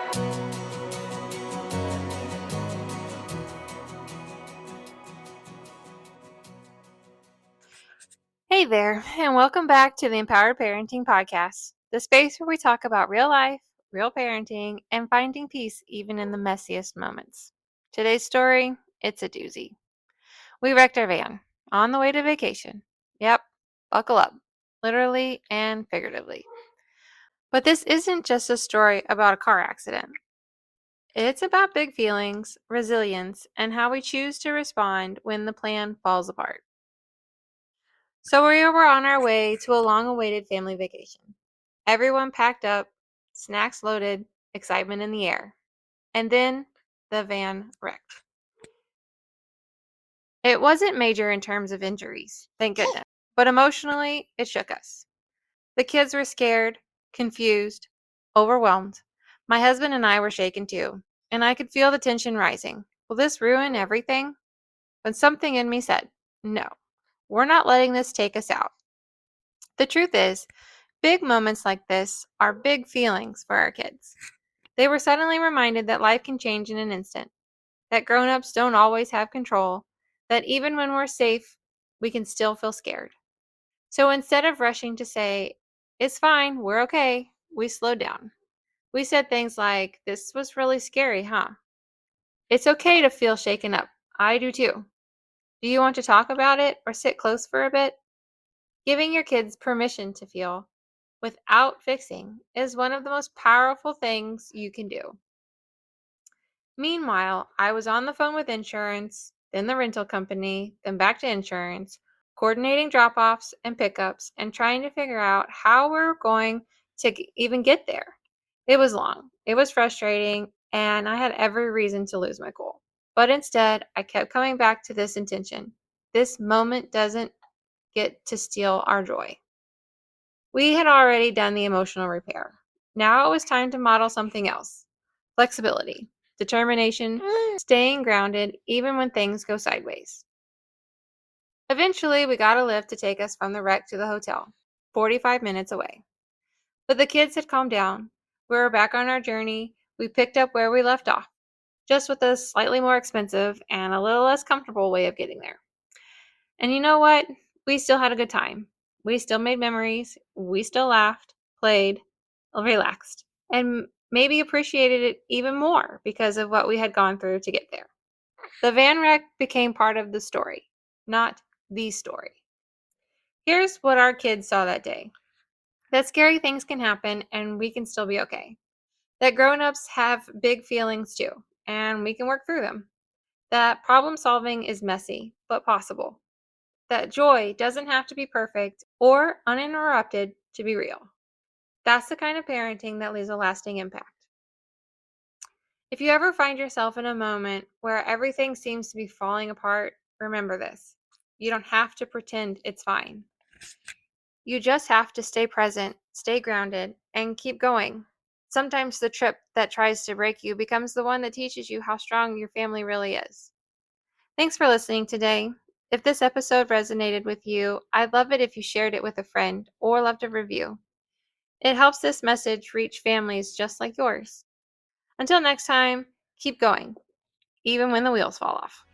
Hey there, and welcome back to the Empowered Parenting Podcast, the space where we talk about real life, real parenting, and finding peace even in the messiest moments. Today's story, it's a doozy. We wrecked our van on the way to vacation. Yep, buckle up, literally and figuratively. But this isn't just a story about a car accident. It's about big feelings, resilience, and how we choose to respond when the plan falls apart. So we were on our way to a long-awaited family vacation. Everyone packed up, snacks loaded, excitement in the air. And then the van wrecked. It wasn't major in terms of injuries, thank goodness, but emotionally, it shook us. The kids were scared, confused, overwhelmed. My husband and I were shaken too, and I could feel the tension rising. Will this ruin everything? But something in me said, no, we're not letting this take us out. The truth is, big moments like this are big feelings for our kids. They were suddenly reminded that life can change in an instant, that grown-ups don't always have control, that even when we're safe, we can still feel scared. So instead of rushing to say, it's fine, we're okay, we slowed down. We said things like, this was really scary, huh? It's okay to feel shaken up. I do too. Do you want to talk about it or sit close for a bit? Giving your kids permission to feel without fixing is one of the most powerful things you can do. Meanwhile, I was on the phone with insurance, then the rental company, then back to insurance, coordinating drop-offs and pickups, and trying to figure out how we're going to even get there. It was long, it was frustrating, and I had every reason to lose my cool. But instead, I kept coming back to this intention. This moment doesn't get to steal our joy. We had already done the emotional repair. Now it was time to model something else. Flexibility, determination, staying grounded even when things go sideways. Eventually, we got a lift to take us from the wreck to the hotel, 45 minutes away. But the kids had calmed down. We were back on our journey. We picked up where we left off, just with a slightly more expensive and a little less comfortable way of getting there. And you know what? We still had a good time. We still made memories. We still laughed, played, relaxed, and maybe appreciated it even more because of what we had gone through to get there. The van wreck became part of the story, not the story. Here's what our kids saw that day. That scary things can happen and we can still be okay. That grown-ups have big feelings too, and we can work through them. That problem solving is messy, but possible. That joy doesn't have to be perfect or uninterrupted to be real. That's the kind of parenting that leaves a lasting impact. If you ever find yourself in a moment where everything seems to be falling apart, remember this. You don't have to pretend it's fine. You just have to stay present, stay grounded, and keep going. Sometimes the trip that tries to break you becomes the one that teaches you how strong your family really is. Thanks for listening today. If this episode resonated with you, I'd love it if you shared it with a friend or left a review. It helps this message reach families just like yours. Until next time, keep going, even when the wheels fall off.